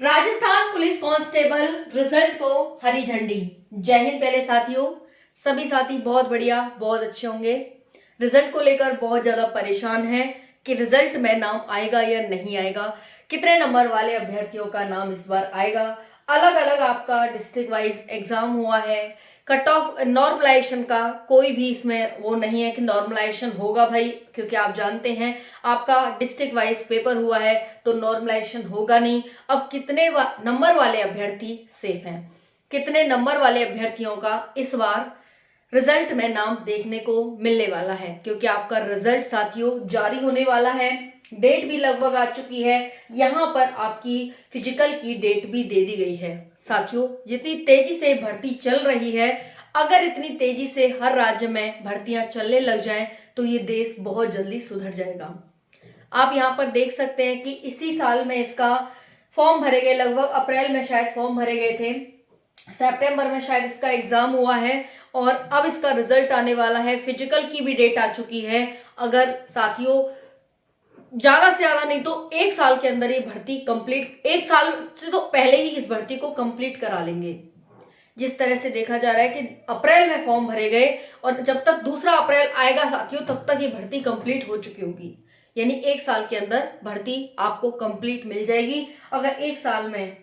Rajasthan police constable result को हरी झंडी। जय हिंद। पहले साथियों, सभी साथी बहुत बढ़िया, बहुत अच्छे होंगे। रिजल्ट को लेकर बहुत ज्यादा परेशान हैं कि रिजल्ट में नाम आएगा या नहीं आएगा, कितने नंबर वाले अभ्यर्थियों का नाम इस बार आएगा। अलग अलग आपका डिस्ट्रिक्ट वाइज एग्जाम हुआ है। कट ऑफ नॉर्मलाइजेशन का कोई भी इसमें वो नहीं है कि नॉर्मलाइजेशन होगा भाई, क्योंकि आप जानते हैं आपका डिस्ट्रिक्ट वाइज पेपर हुआ है तो नॉर्मलाइजेशन होगा नहीं। अब कितने नंबर वाले अभ्यर्थी सेफ हैं, कितने नंबर वाले अभ्यर्थियों का इस बार रिजल्ट में नाम देखने को मिलने वाला है, क्योंकि आपका रिजल्ट साथियों जारी होने वाला है। डेट भी लगभग आ चुकी है। यहाँ पर आपकी फिजिकल की डेट भी दे दी गई है। साथियों, जितनी तेजी से भर्ती चल रही है, अगर इतनी तेजी से हर राज्य में भर्तियां चलने लग जाएं तो ये देश बहुत जल्दी सुधर जाएगा। आप यहाँ पर देख सकते हैं कि इसी साल में इसका फॉर्म भरे गए, लगभग अप्रैल में शायद फॉर्म भरे गए थे, सितंबर में शायद इसका एग्जाम हुआ है और अब इसका रिजल्ट आने वाला है। फिजिकल की भी डेट आ चुकी है। अगर साथियों ज्यादा से ज्यादा नहीं तो एक साल के अंदर ये भर्ती कंप्लीट, एक साल से तो पहले ही इस भर्ती को कंप्लीट करा लेंगे। जिस तरह से देखा जा रहा है कि अप्रैल में फॉर्म भरे गए और जब तक दूसरा अप्रैल आएगा साथियों तब तक ये भर्ती कंप्लीट हो चुकी होगी, यानी एक साल के अंदर भर्ती आपको कंप्लीट मिल जाएगी। अगर एक साल में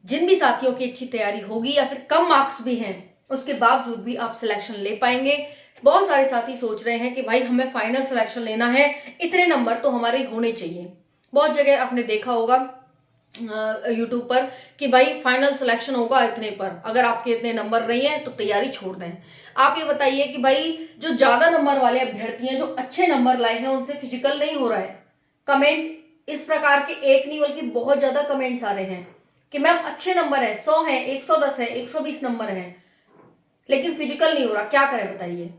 जिन भी साथियों की अच्छी तैयारी होगी या फिर कम मार्क्स भी हैं उसके बावजूद भी आप सिलेक्शन ले पाएंगे। बहुत सारे साथी सोच रहे हैं कि भाई हमें फाइनल सिलेक्शन लेना है, इतने नंबर तो हमारे होने चाहिए। बहुत जगह आपने देखा होगा यूट्यूब पर कि भाई फाइनल सिलेक्शन होगा इतने पर, अगर आपके इतने नंबर नहीं है तो तैयारी छोड़ दें। आप ये बताइए कि भाई जो ज्यादा नंबर वाले अभ्यर्थी हैं, जो अच्छे नंबर लाए हैं, उनसे फिजिकल नहीं हो रहा है। कमेंट्स इस प्रकार के एक नहीं बल्कि बहुत ज्यादा कमेंट्स आ रहे हैं कि मैम अच्छे नंबर है, 100 है, 110 है, 120 नंबर है, लेकिन फिजिकल नहीं हो रहा, क्या करें बताइए।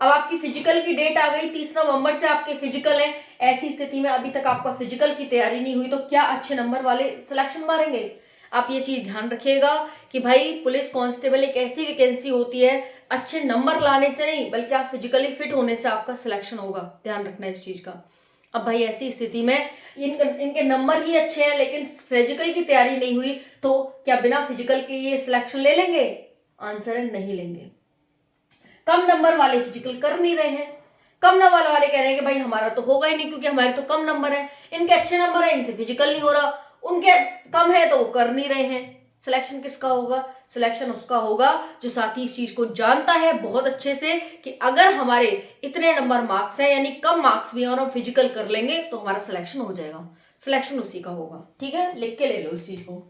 अब आपकी फिजिकल की डेट आ गई, 30 नवंबर से आपके फिजिकल है। ऐसी स्थिति में अभी तक आपका फिजिकल की तैयारी नहीं हुई तो क्या अच्छे नंबर वाले सिलेक्शन मारेंगे। आप ये चीज ध्यान रखिएगा कि भाई पुलिस कांस्टेबल एक ऐसी वैकेंसी होती है, अच्छे नंबर लाने से नहीं बल्कि आप फिजिकली फिट होने से आपका सिलेक्शन होगा। ध्यान रखना इस चीज का। अब भाई ऐसी स्थिति में इनके नंबर ही अच्छे हैं लेकिन फिजिकल की तैयारी नहीं हुई तो क्या बिना फिजिकल के ये सिलेक्शन ले लेंगे? आंसर है नहीं लेंगे। कम नंबर वाले फिजिकल कर नहीं रहे हैं, कम नंबर वाले कह रहे हैं कि भाई हमारा तो होगा ही नहीं क्योंकि हमारे तो कम नंबर है, इनके अच्छे नंबर है, इनसे फिजिकल नहीं हो रहा, उनके कम है तो वो कर नहीं रहे हैं। सिलेक्शन किसका होगा? सिलेक्शन उसका होगा जो साथी इस चीज को जानता है बहुत अच्छे से कि अगर हमारे इतने नंबर मार्क्स है, यानी कम मार्क्स भी हैं और हम फिजिकल कर लेंगे तो हमारा सिलेक्शन हो जाएगा। सिलेक्शन उसी का होगा। ठीक है, लिख के ले लो इस चीज को।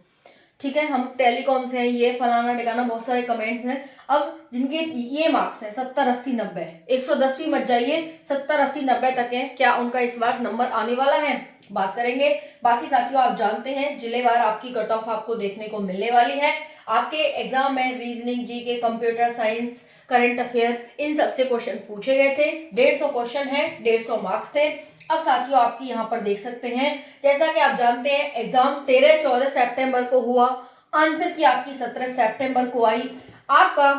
ठीक है, हम टेलीकॉम से हैं, ये फलाना ठिकाना, बहुत सारे कमेंट्स हैं। अब जिनके ये मार्क्स हैं 70 80 90, 110 भी मत जाइए, 70 80 90 तक है, क्या उनका इस बार नंबर आने वाला है? बात करेंगे। बाकी साथियों आप जानते हैं जिलेवार आपकी कट ऑफ आपको देखने को मिलने वाली है। आपके एग्जाम में reasoning, GK, computer science, current affair, इन सबसे क्वेश्चन पूछे गए थे। 150 क्वेश्चन है, 150 मार्क्स थे। अब साथियों आपकी यहाँ पर देख सकते हैं, जैसा कि आप जानते हैं एग्जाम 13-14 सितंबर को हुआ, आंसर की आपकी 17 सितंबर को आई। आपका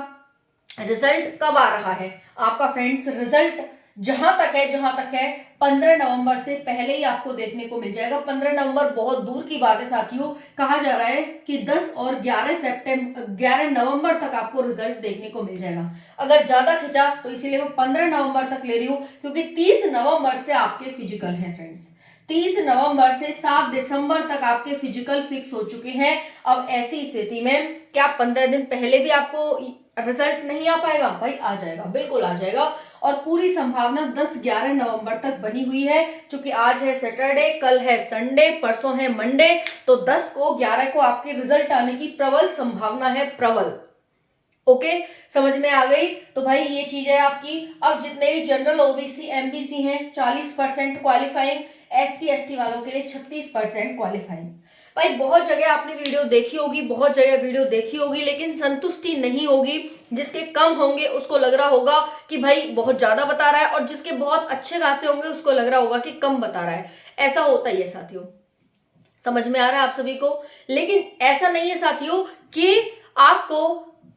रिजल्ट कब आ रहा है? आपका फ्रेंड्स रिजल्ट जहां तक है 15 नवंबर से पहले ही आपको देखने को मिल जाएगा। 15 नवंबर बहुत दूर की बात है साथियों। कहा जा रहा है कि 10 और 11 नवंबर तक आपको रिजल्ट देखने को मिल जाएगा। अगर ज्यादा खिंचा तो इसीलिए मैं 15 नवंबर तक ले रही हूं, क्योंकि 30 नवंबर से आपके फिजिकल हैं फ्रेंड्स। 30 नवंबर से 7 दिसंबर तक आपके फिजिकल फिक्स हो चुके हैं। अब ऐसी स्थिति में क्या 15 दिन पहले भी आपको रिजल्ट नहीं आ पाएगा? भाई आ जाएगा, बिल्कुल आ जाएगा। और पूरी संभावना 10-11 नवंबर तक बनी हुई है, क्योंकि आज है सैटरडे, कल है संडे, परसों है मंडे, तो 10 को 11 को आपके रिजल्ट आने की प्रबल संभावना है, प्रबल। ओके, समझ में आ गई? तो भाई ये चीज है आपकी। अब जितने भी जनरल, ओबीसी, एमबीसी हैं 40% क्वालिफाइंग, एससी एसटी वालों के लिए 36% क्वालिफाइंग। भाई बहुत जगह आपने वीडियो देखी होगी, बहुत जगह वीडियो देखी होगी, लेकिन संतुष्टि नहीं होगी। जिसके कम होंगे उसको लग रहा होगा कि भाई बहुत ज्यादा बता रहा है, और जिसके बहुत अच्छे खासे होंगे उसको लग रहा होगा कि कम बता रहा है। ऐसा होता ही है साथियों, समझ में आ रहा है आप सभी को? लेकिन ऐसा नहीं है साथियों कि आपको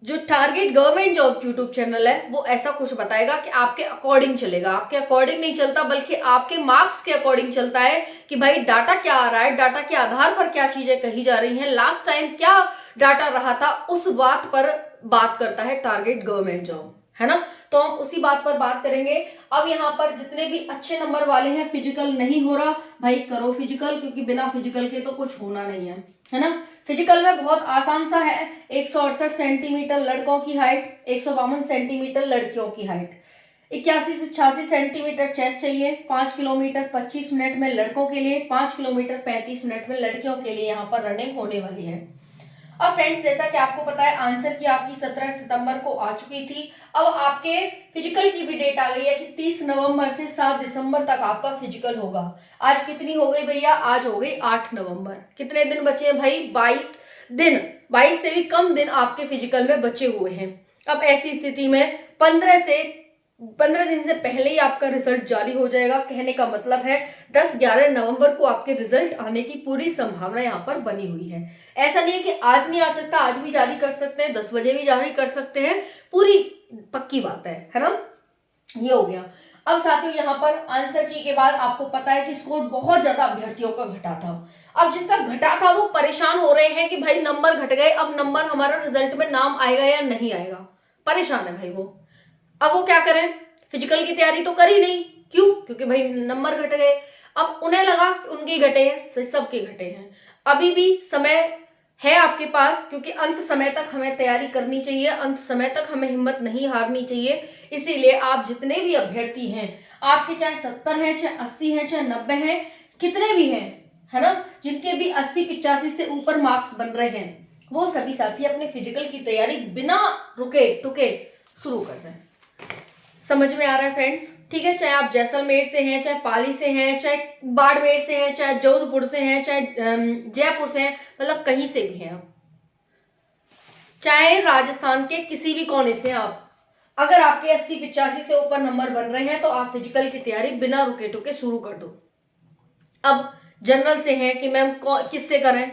जो target government job YouTube channel है वो ऐसा कुछ बताएगा कि आपके अकॉर्डिंग चलेगा, आपके अकॉर्डिंग नहीं चलता बल्कि आपके मार्क्स के अकॉर्डिंग चलता है कि भाई डाटा क्या आ रहा है, डाटा के आधार पर क्या चीजें कही जा रही हैं, लास्ट टाइम क्या डाटा रहा था, उस बात पर बात करता है टारगेट गवर्नमेंट जॉब, है ना। तो हम उसी बात पर बात करेंगे। अब यहाँ पर जितने भी अच्छे नंबर वाले हैं, फिजिकल नहीं हो रहा भाई करो फिजिकल, क्योंकि बिना फिजिकल के तो कुछ होना नहीं है ना। फिजिकल में बहुत आसान सा है, 168 सेंटीमीटर लड़कों की हाइट, 152 सेंटीमीटर लड़कियों की हाइट, 81 से 86 सेंटीमीटर चेस्ट चाहिए, 5 किलोमीटर 25 मिनट में लड़कों के लिए, 5 किलोमीटर 35 मिनट में लड़कियों के लिए यहाँ पर रनिंग होने वाली है। अब फ्रेंड्स जैसा कि आपको पता है आंसर की आपकी 17 सितंबर को आ चुकी थी। अब आपके फिजिकल की भी डेट आ गई है कि 30 नवंबर से 7 दिसंबर तक आपका फिजिकल होगा। आज कितनी हो गई भैया, आज हो गई 8 नवंबर। कितने दिन बचे हैं भाई, 22 दिन, 22 से भी कम दिन आपके फिजिकल में बचे हुए हैं। अब ऐसी स्थिति में 15 दिन से पहले ही आपका रिजल्ट जारी हो जाएगा। कहने का मतलब है 10-11 नवंबर को आपके रिजल्ट आने की पूरी संभावना यहाँ पर बनी हुई है। ऐसा नहीं है कि आज नहीं आ सकता, आज भी जारी कर सकते हैं, 10 बजे भी जारी कर सकते हैं, पूरी पक्की बात है ना। ये हो गया। अब साथियों यहाँ पर आंसर की के बाद आपको पता है कि स्कोर बहुत ज्यादा अभ्यर्थियों का घटा था। अब जिनका घटा था वो परेशान हो रहे हैं कि भाई नंबर घट गए, अब नंबर हमारा रिजल्ट में नाम आएगा या नहीं आएगा, परेशान है भाई वो। अब वो क्या करें, फिजिकल की तैयारी तो करी नहीं, क्यों, क्योंकि भाई नंबर घट गए। अब उन्हें लगा उनके घटे हैं, सबके घटे हैं। अभी भी समय है आपके पास, क्योंकि अंत समय तक हमें तैयारी करनी चाहिए, अंत समय तक हमें हिम्मत नहीं हारनी चाहिए। इसीलिए आप जितने भी अभ्यर्थी हैं, आपके चाहे 70 हैं, चाहे 80 हैं, चाहे 90 हैं, कितने भी हैं, है ना, जिनके भी 80-85 से ऊपर मार्क्स बन रहे हैं, वो सभी साथी अपने फिजिकल की तैयारी बिना रुके टुके शुरू कर दें। समझ में आ रहा है फ्रेंड्स, ठीक है। चाहे आप जैसलमेर से हैं, चाहे पाली से हैं, चाहे बाड़मेर से हैं, चाहे जोधपुर से हैं, चाहे जयपुर से हैं, मतलब कहीं से भी हैं आप, चाहे राजस्थान के किसी भी कोने से आप, अगर आपके 80-85 से ऊपर नंबर बन रहे हैं तो आप फिजिकल की तैयारी बिना रुके टुके शुरू कर दो। अब जनरल से हैं कि मैम किससे करें,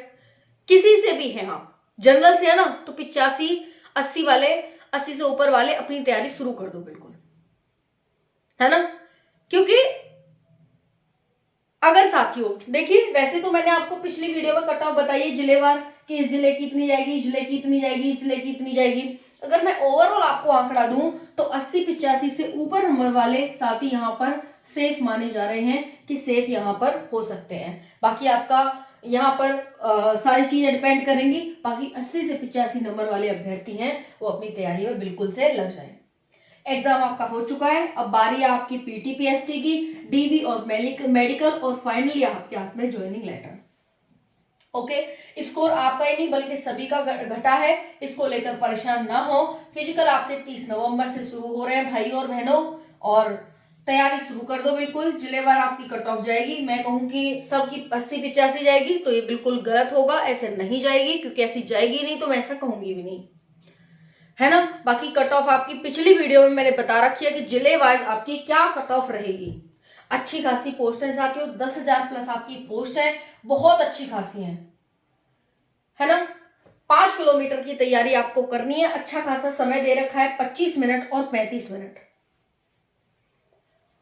किसी से भी हैं आप, जनरल से है ना, तो 85-80 वाले, 80 से ऊपर वाले अपनी तैयारी शुरू कर दो बिल्कुल, है ना। क्योंकि अगर साथियों देखिए, वैसे तो मैंने आपको पिछली वीडियो में कट ऑफ बताई है जिलेवार कि इस जिले की इतनी जाएगी, इस जिले की इतनी जाएगी, इस जिले की इतनी जाएगी। अगर मैं ओवरऑल आपको आंकड़ा दूं तो 80-85 से ऊपर नंबर वाले साथी यहाँ पर सेफ माने जा रहे हैं कि सेफ यहाँ पर हो सकते हैं। बाकी आपका यहाँ पर सारी चीजें डिपेंड करेंगी। बाकी 80 से 85 नंबर वाले अभ्यर्थी हैं वो अपनी तैयारी में बिल्कुल से लग जाए। एग्जाम आपका हो चुका है, अब बारी है आपकी पीटी पीएसटी की, डीवी और मेडिकल, और फाइनली आपके हाथ में ज्वाइनिंग लेटर। ओके, स्कोर आपका ही नहीं बल्कि सभी का घटा है, इसको लेकर परेशान ना हो। फिजिकल आपके 30 नवंबर से शुरू हो रहे हैं भाई और बहनों, और तैयारी शुरू कर दो बिल्कुल। जिलेवार आपकी कट ऑफ जाएगी, मैं कहूँ कि सबकी 80-85 जाएगी तो ये बिल्कुल गलत होगा, ऐसे नहीं जाएगी, क्योंकि ऐसी जाएगी नहीं तो मैं ऐसा कहूंगी भी नहीं, है ना। बाकी कट ऑफ आपकी पिछली वीडियो में मैंने बता रखी है कि जिले वाइज आपकी क्या कट ऑफ रहेगी। अच्छी खासी पोस्ट है साथियों, 10,000 प्लस आपकी पोस्ट है, बहुत अच्छी खासी है ना। 5 किलोमीटर की तैयारी आपको करनी है, अच्छा खासा समय दे रखा है, 25 मिनट और 35 मिनट।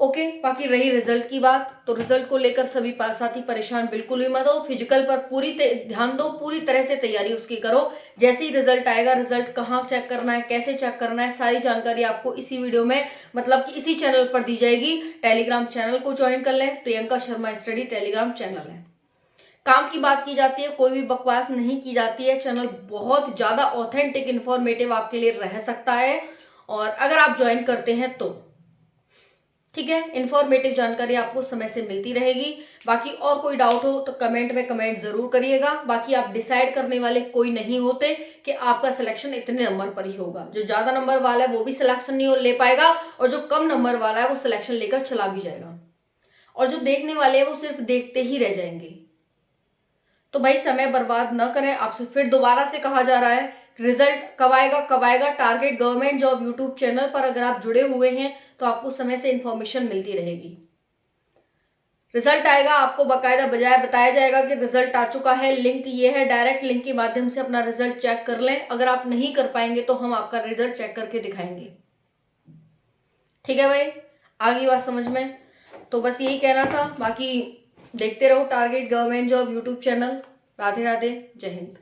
ओके, बाकी रही रिजल्ट की बात, तो रिजल्ट को लेकर सभी साथी परेशान बिल्कुल भी मत हो। फिजिकल पर पूरी ध्यान दो, पूरी तरह से तैयारी उसकी करो। जैसे ही रिजल्ट आएगा, रिजल्ट कहाँ चेक करना है, कैसे चेक करना है, सारी जानकारी आपको इसी वीडियो में, मतलब कि इसी चैनल पर दी जाएगी। टेलीग्राम चैनल को ज्वाइन कर लें, Priyanka Sharma study Telegram channel है। काम की बात की जाती है, कोई भी बकवास नहीं की जाती है। चैनल बहुत ज्यादा ऑथेंटिक इन्फॉर्मेटिव आपके लिए रह सकता है, और अगर आप ज्वाइन करते हैं तो ठीक है, इन्फॉर्मेटिव जानकारी आपको समय से मिलती रहेगी। बाकी और कोई डाउट हो तो कमेंट में कमेंट जरूर करिएगा। बाकी आप डिसाइड करने वाले कोई नहीं होते कि आपका सिलेक्शन इतने नंबर पर ही होगा। जो ज्यादा नंबर वाला है वो भी सिलेक्शन नहीं ले पाएगा, और जो कम नंबर वाला है वो सिलेक्शन लेकर चला भी जाएगा, और जो देखने वाले हैं वो सिर्फ देखते ही रह जाएंगे। तो भाई समय बर्बाद न करें। आपसे फिर दोबारा से कहा जा रहा है, रिजल्ट कब आएगा, कब आएगा, target government job YouTube channel पर अगर आप जुड़े हुए हैं तो आपको समय से इंफॉर्मेशन मिलती रहेगी। रिजल्ट आएगा, आपको बाकायदा बजाय बताया जाएगा कि रिजल्ट आ चुका है। लिंक ये है, डायरेक्ट लिंक के माध्यम से अपना रिजल्ट चेक कर लें। अगर आप नहीं कर पाएंगे तो हम आपका रिजल्ट चेक करके दिखाएंगे। ठीक है भाई, आ गई बात समझ में? तो बस यही कहना था। बाकी देखते रहो target government job YouTube channel. Radhe Radhe, जय हिंद।